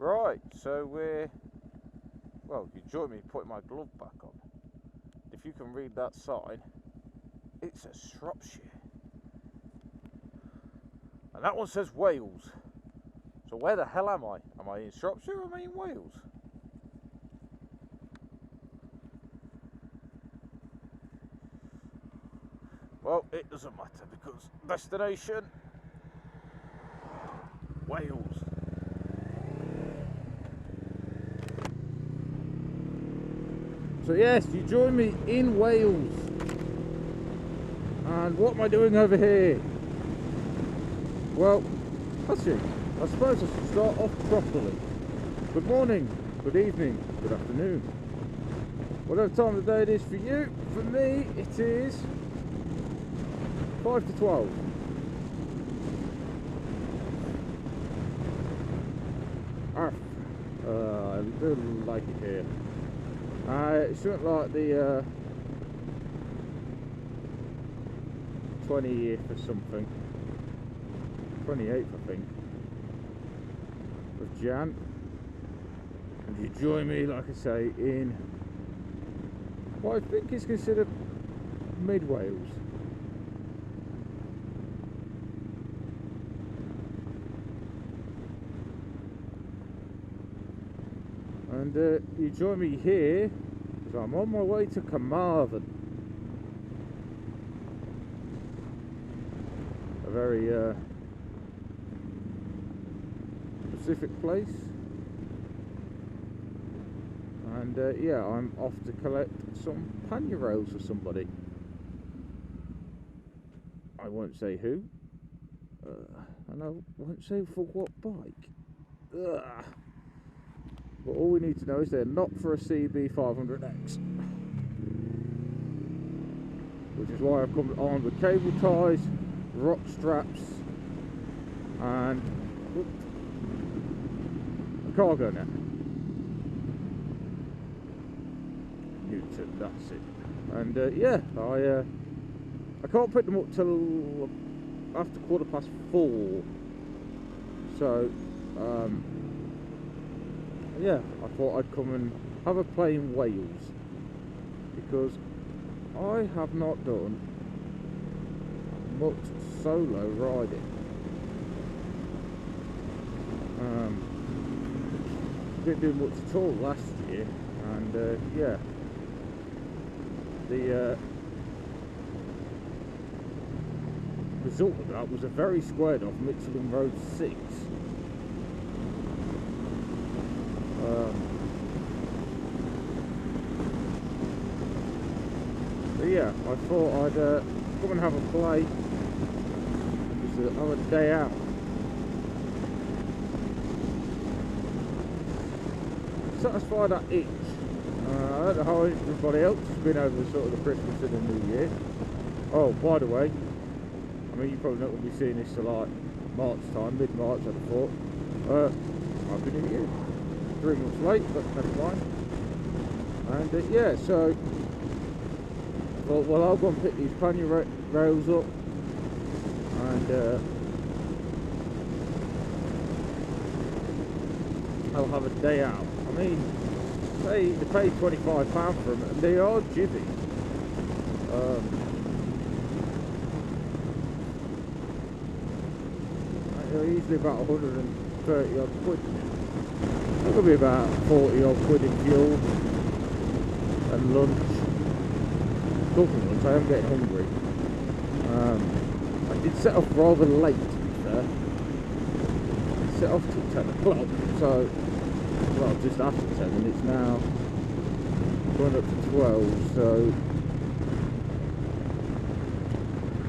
Right, so well, you join me putting my glove back on. If you can read that sign, it says Shropshire. And that one says Wales. So where the hell am I? Am I in Shropshire or am I in Wales? Well, it doesn't matter because destination, Wales. So yes, you join me in Wales. And what am I doing over here? Well, actually, I suppose I should start off properly. Good morning, good evening, good afternoon. Whatever time of the day it is for you, for me it is 5 to 12. I do like it here. It's something like the 20th or something, 28th I think, of Jan, and you join me, like I say, in what I think is considered mid Wales. And you join me here because I'm on my way to Carmarthen, a very specific place. And yeah, I'm off to collect some pannier rails for somebody. I won't say who, and I won't say for what bike. But all we need to know is they're not for a CB500X, which is why I've come on with cable ties, rock straps, and a cargo net. Newton, that's it. And yeah, I can't pick them up till after 4:15. So yeah, I thought I'd come and have a play in Wales, because I have not done much solo riding. Didn't do much at all last year, and yeah, the result of that was a very squared off Michelin Road 6. So yeah, I thought I'd come and have a play, just have a day out. Satisfy that itch. I don't know how everybody else has been over sort of the Christmas and the New Year. Oh, by the way, I mean, you probably not going to be seeing this till like March time, mid-March I'd have thought. Happy New Year. 3 months late, but never mind. And yeah, so well, I'll go and pick these pannier rails up, and I'll have a day out. I mean, they pay £25 for them, and they are jibby. They're usually about 130 odd quid. It could be about 40 odd quid in fuel and lunch. Talking lunch, I am getting hungry. I did set off rather late, to be fair. I set off till 10 o'clock, so, well, just after 10, and it's now going up to 12, so,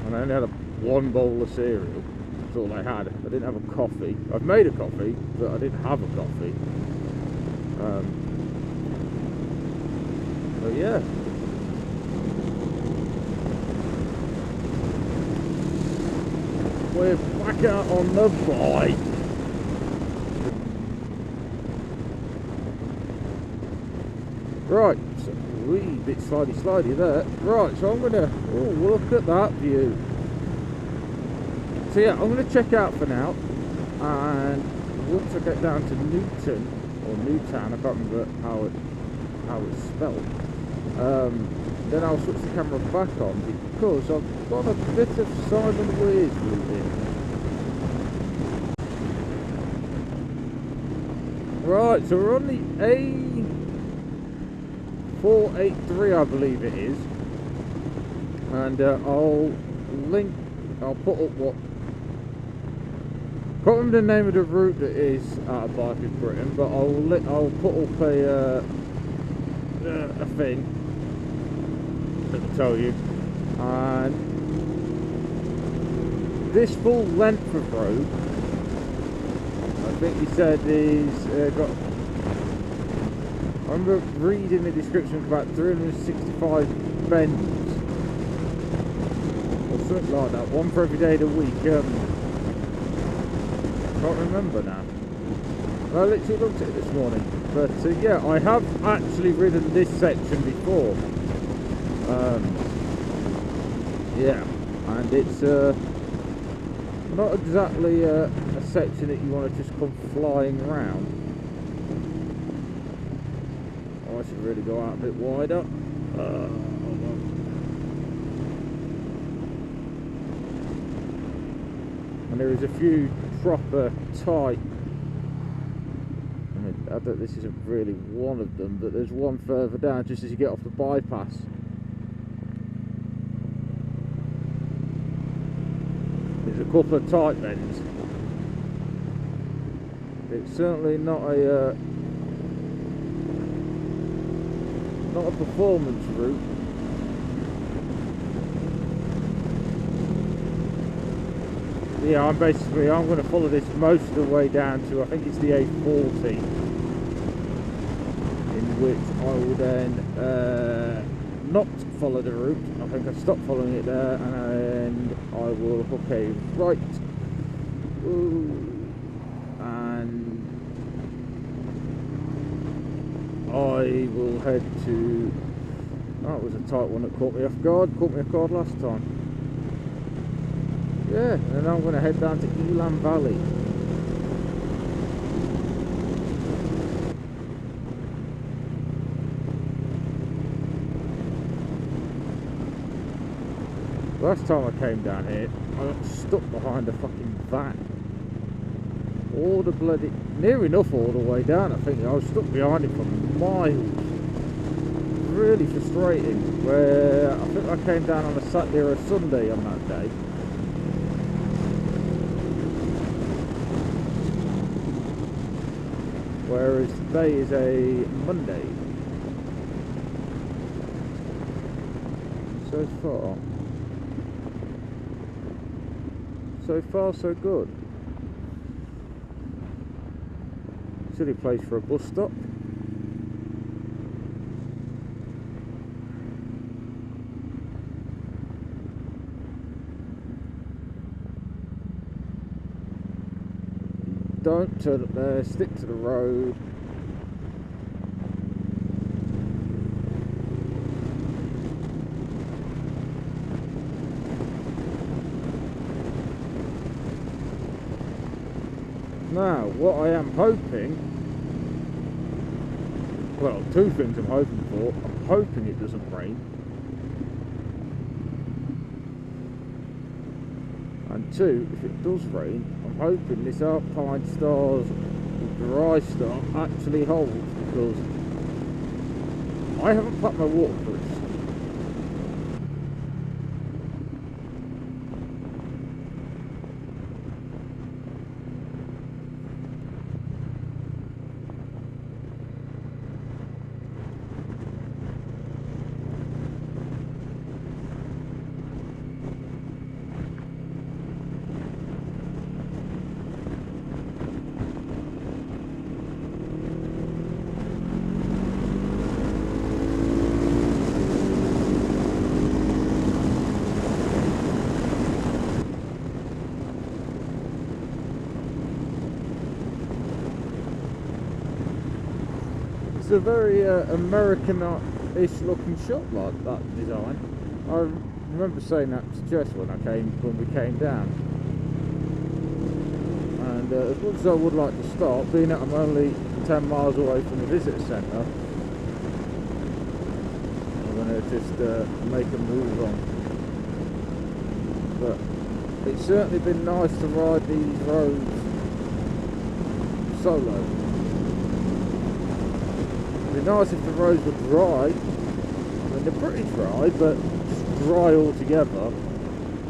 and I only had one bowl of cereal. That's all I had. I didn't have a coffee. I've made a coffee, but I didn't have a coffee. So yeah. We're back out on the bike. Right, so a wee bit slidey there. Right, so I'm gonna look at that view. So yeah, I'm gonna check out for now, and once I get down to Newton, or Newtown, I can't remember how it's spelled, then I'll switch the camera back on, because I've got a bit of Simon Weir's route in. Right, so we're on the A483, I believe it is, and I'll put up what, can't remember the name of the route that is out of Bike of Britain, but I'll put up a thing that will tell you. And this full length of road, I think he said is got. I remember reading the description of about 365 bends or something like that, one for every day of the week. Can't remember now. I literally looked at it this morning, but yeah, I have actually ridden this section before. Yeah, and it's not exactly a section that you want to just come flying around. Oh, I should really go out a bit wider. Hold on. And there is a few proper tight, I mean, I don't, this isn't really one of them, but there's one further down just as you get off the bypass. There's a couple of tight bends. It's certainly not a performance route. Yeah, I'm going to follow this most of the way down to, I think it's the A40, in which I will then not follow the route. I think I stopped following it there, and I will hook a right. Ooh, and I will head to, that was a tight one that caught me off guard last time. Yeah, and then I'm going to head down to Ellan Valley. Last time I came down here, I got stuck behind a fucking van. All the bloody, near enough all the way down, I think. I was stuck behind it for miles. Really frustrating. Where I think I came down on a Saturday or a Sunday on that day. Whereas today is a Monday. So far so good. Silly place for a bus stop. Don't turn up there, stick to the road. Now, what I am hoping, well, two things I'm hoping for. I'm hoping it doesn't rain. And two, if it does rain, I'm hoping this Alpinestars dry start actually holds, because I haven't packed my waterproofs. It's a very American-ish looking shop, like that design. I remember saying that to Jess when we came down, and And as much as I would like to stop, being that I'm only 10 miles away from the visitor centre, I'm going to just make a move on. But it's certainly been nice to ride these roads solo. It'd be nice if the roads were dry. I mean, they're pretty dry, but just dry altogether,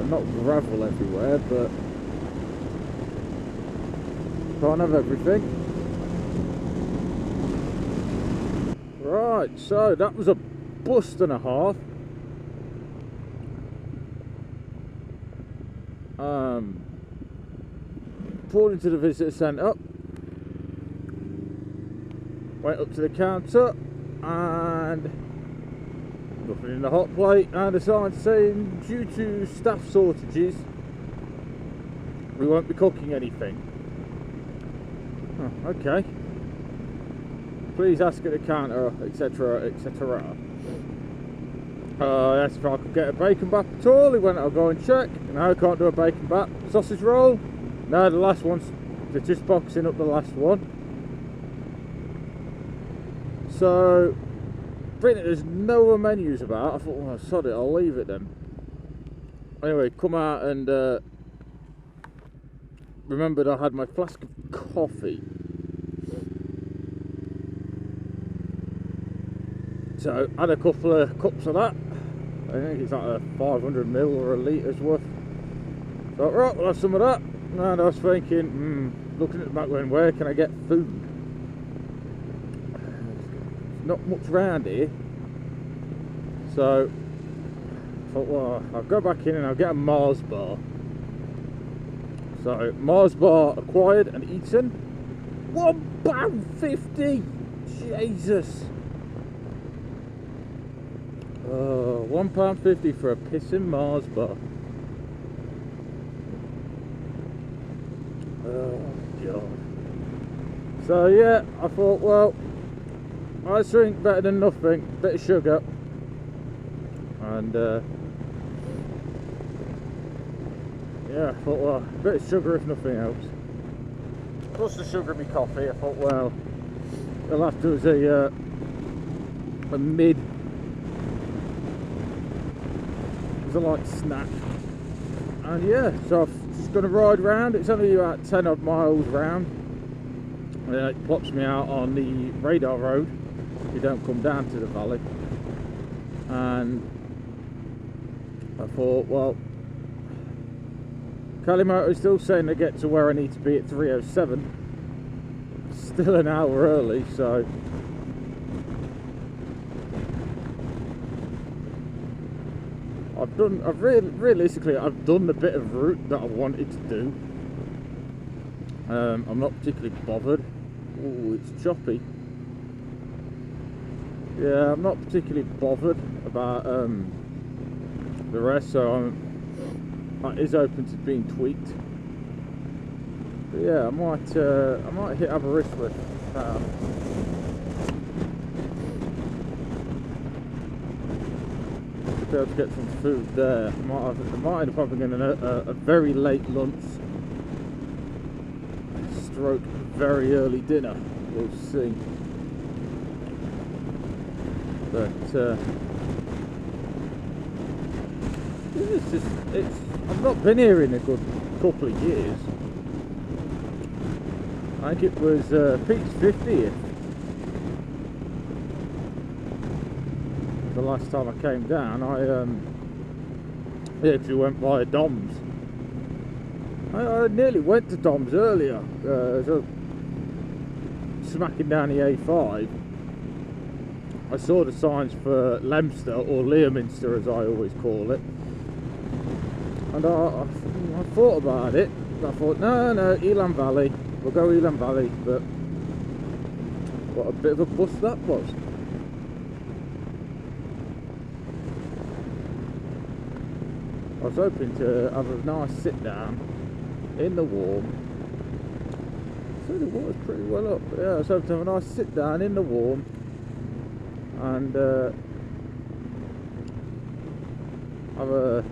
and not gravel everywhere. But can't have everything. Right, so that was a bust and a half. Pulled into the visitor centre, went up to the counter, and nothing in the hot plate, and a sign saying due to staff shortages we won't be cooking anything. Oh, okay. Please ask at the counter, etc, etc. I asked if I could get a bacon bap at all. He went, I'll go and check. No, I can't do a bacon bap. Sausage roll? No, the last one's, they're just boxing up the last one. So, there's no other menus about. I thought, well, sod it, I'll leave it then. Anyway, come out and remembered I had my flask of coffee. So, I had a couple of cups of that. I think it's like a 500ml or a litre's worth. So, right, we'll have some of that. And I was thinking, looking at the back going, where can I get food? There's not much around here. So, I thought, well, I'll go back in and I'll get a Mars bar. So, Mars bar acquired and eaten. £1.50! Jesus! £1.50 for a pissing Mars bar. Oh God. So yeah, I thought, well, ice drink better than nothing, bit of sugar, and yeah, I thought, well, a bit of sugar if nothing else. Plus the sugar in my coffee, I thought, well, I'll have to do a mid, as a light snack. And yeah, so I'm just going to ride round. It's only about 10 odd miles round, and then it plops me out on the radar road. You don't come down to the valley. And I thought, well, Moto is still saying they get to where I need to be at 3:07. Still an hour early, so realistically I've done the bit of route that I wanted to do. I'm not particularly bothered. Oh, it's choppy. Yeah, I'm not particularly bothered about the rest, so that is open to being tweaked. But yeah, I might hit Aberystwyth. Be able to get some food there. I might end up having a very late lunch, stroke very early dinner. We'll see. But I've not been here in a good couple of years. I think it was Pete's 50th. The last time I came down, I actually went by Dom's. I nearly went to Dom's earlier, so smacking down the A5. I saw the signs for Leominster, or Leominster as I always call it, and I thought about it. I thought, no, Ellan Valley, we'll go Ellan Valley, but what a bit of a bust that was. I was hoping to have a nice sit down in the warm. So the water's pretty well up. But yeah, I was hoping to have a nice sit down in the warm and have a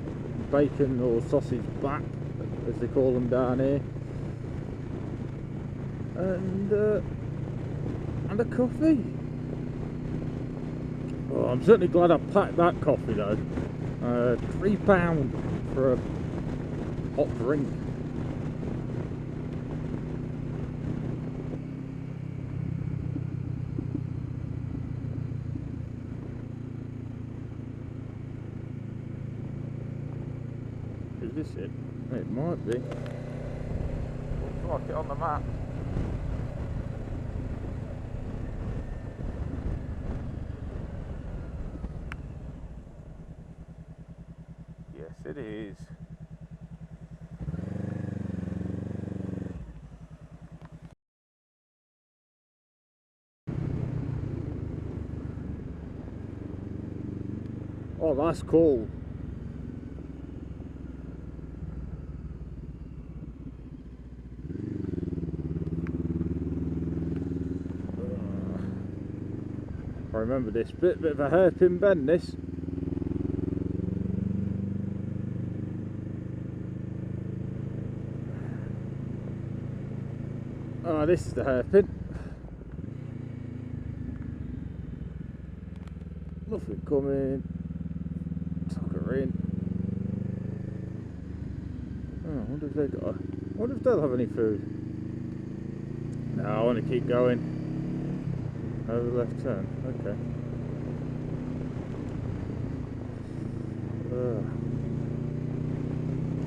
bacon or sausage back, as they call them down here. and a coffee. Oh, I'm certainly glad I packed that coffee though. £3 for a hot drink. Is this it? It might be. Looks like it on the map. Yes, it is. Oh, that's cool. I remember this bit of a hairpin bend, this. Oh, this is the hairpin. Nothing coming. Tuck her in. Oh, I wonder if they got. I wonder if they'll have any food. No, I want to keep going. Over left turn. Okay.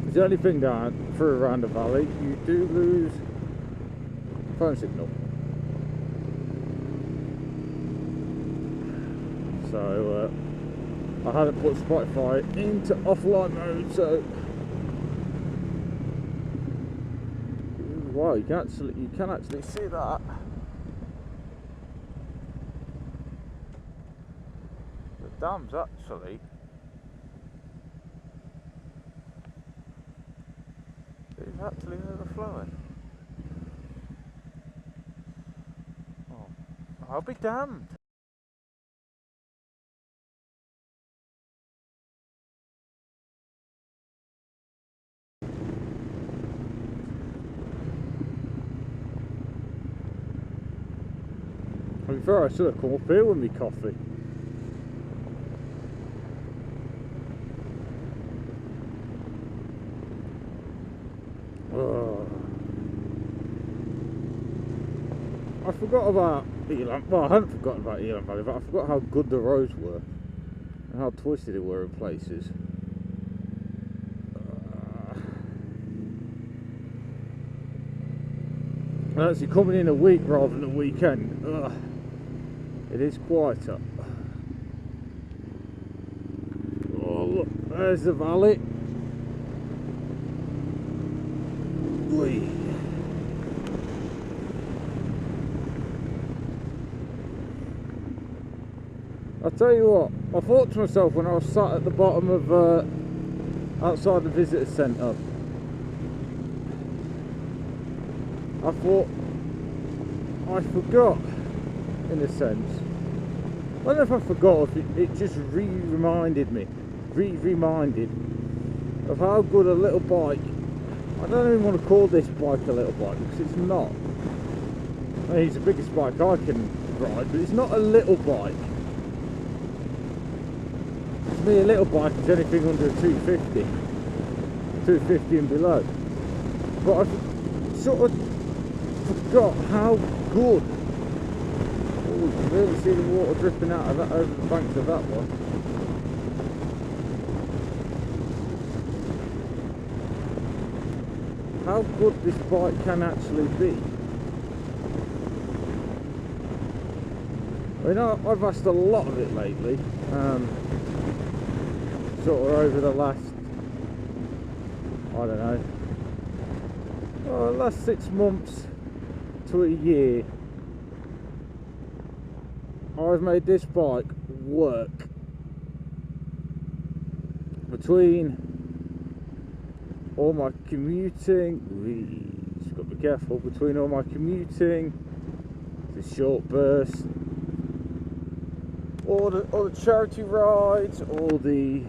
It's the only thing down through around the valley, you do lose phone signal. So I hadn't put Spotify into offline mode, so wow, you can actually see that. The dam's actually overflowing. Oh, I'll be damned. To be fair, I should have come up here with me coffee. I forgot about Ellan. Well, I hadn't forgotten about Ellan Valley, but I forgot how good the roads were and how twisted they were in places. And actually coming in a week rather than a weekend, it is quieter. Oh look, there's the valley. Whee. I'll tell you what, I thought to myself when I was sat at the bottom of outside the visitor centre, I thought I forgot, in a sense. I don't know if I forgot or if it just reminded me of how good a little bike. I don't even want to call this bike a little bike because it's not. I mean, it's the biggest bike I can ride, but it's not a little bike. To me, a little bike is anything under 250 and below. But I sort of forgot how good. Oh, you can really see the water dripping out of that over the banks of that one. How good this bike can actually be. I mean, I've asked a lot of it lately, sort of over the last, I don't know, last 6 months to a year. I've made this bike work. Between all my commuting, just got to be careful, between all my commuting, the short bursts, all the charity rides, all the,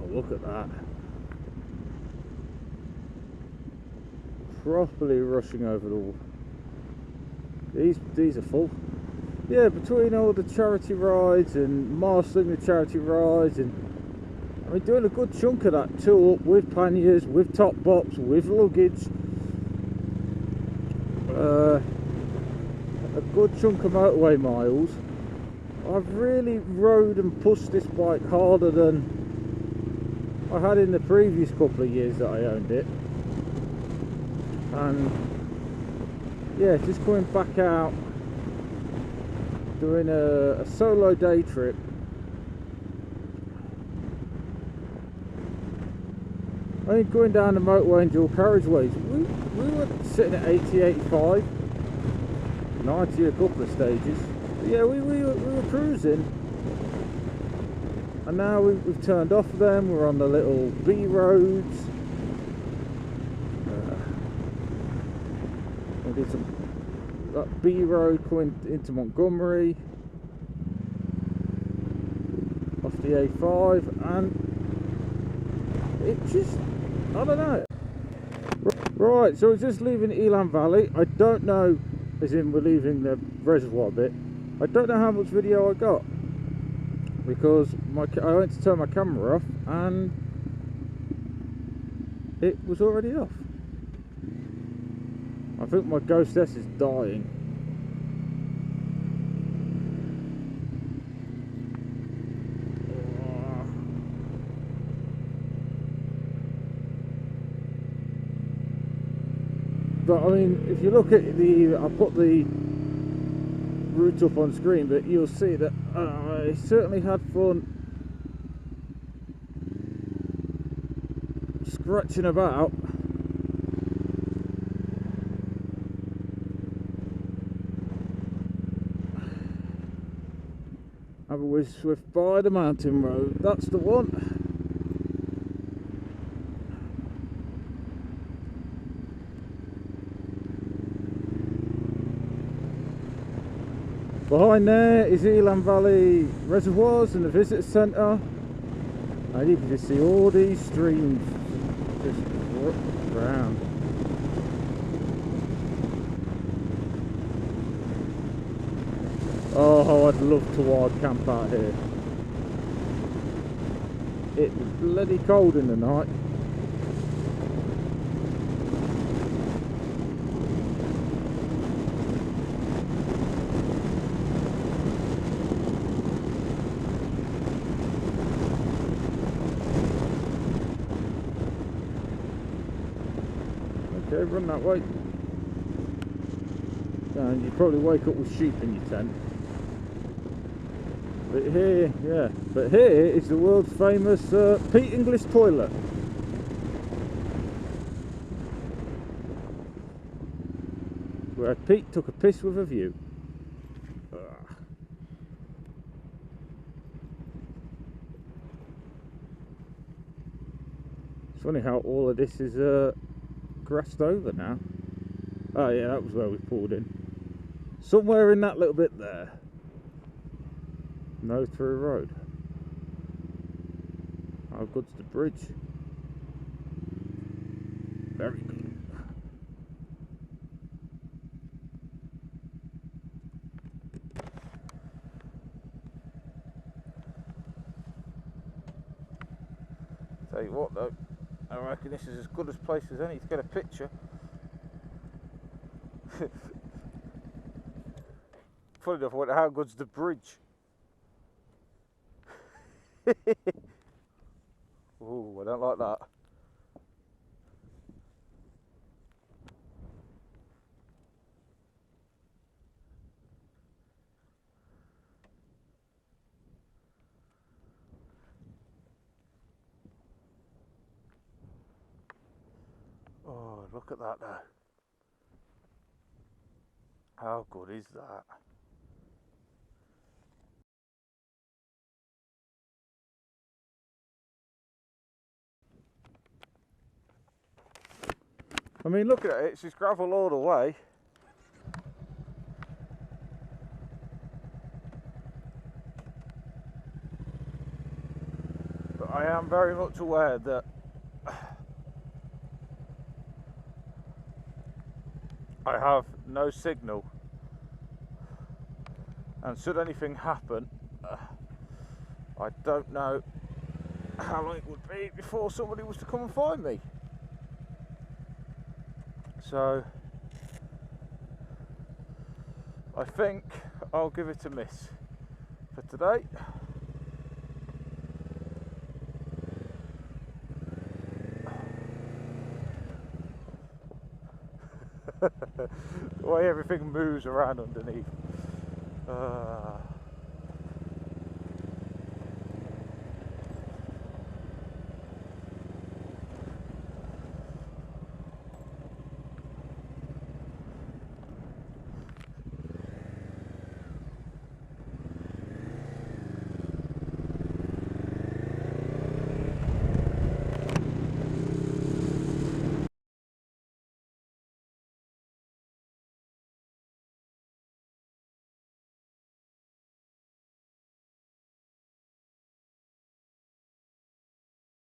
oh look at that. properly rushing over the wall. These are full. Yeah, between all the charity rides and mastering the charity rides, and I mean doing a good chunk of that tour up with panniers, with top bops, with luggage. A good chunk of motorway miles. I've really rode and pushed this bike harder than I had in the previous couple of years that I owned it. And yeah, just coming back out, doing a solo day trip. I think going down the motorway and dual carriageways, we were sitting at 80, 85, 90 a couple of stages. But yeah, we were cruising. And now we've turned off them, we're on the little B roads. We did that B road going into Montgomery, off the A5, and it just, I don't know. Right, so we're just leaving Ellan Valley. I don't know, as in we're leaving the reservoir bit, I don't know how much video I got, because I went to turn my camera off and it was already off. I think my Ghost S is dying. But I mean, if you look at I put the route up on screen, but you'll see that I certainly had fun scratching about. Aberystwyth by the mountain road, that's the one. Behind there is Ellan Valley reservoirs and the visitor centre, and you can just see all these streams just round. Oh, I'd love to wild camp out here. It was bloody cold in the night. Okay, run that way. And you probably wake up with sheep in your tent. But here, yeah, but here is the world's famous Pete English toilet. Where Pete took a piss with a view. It's funny how all of this is grassed over now. Oh yeah, that was where we pulled in. Somewhere in that little bit there. No through road. How good's the bridge? Very good. Tell you what though, I reckon this is as good a place as any to get a picture. Funny enough, I went, how good's the bridge? Ooh, I don't like that. Oh, look at that now. How good is that? I mean, look at it, it's just gravel all the way. But I am very much aware that I have no signal, and should anything happen, I don't know how long it would be before somebody was to come and find me. So I think I'll give it a miss for today. The way everything moves around underneath.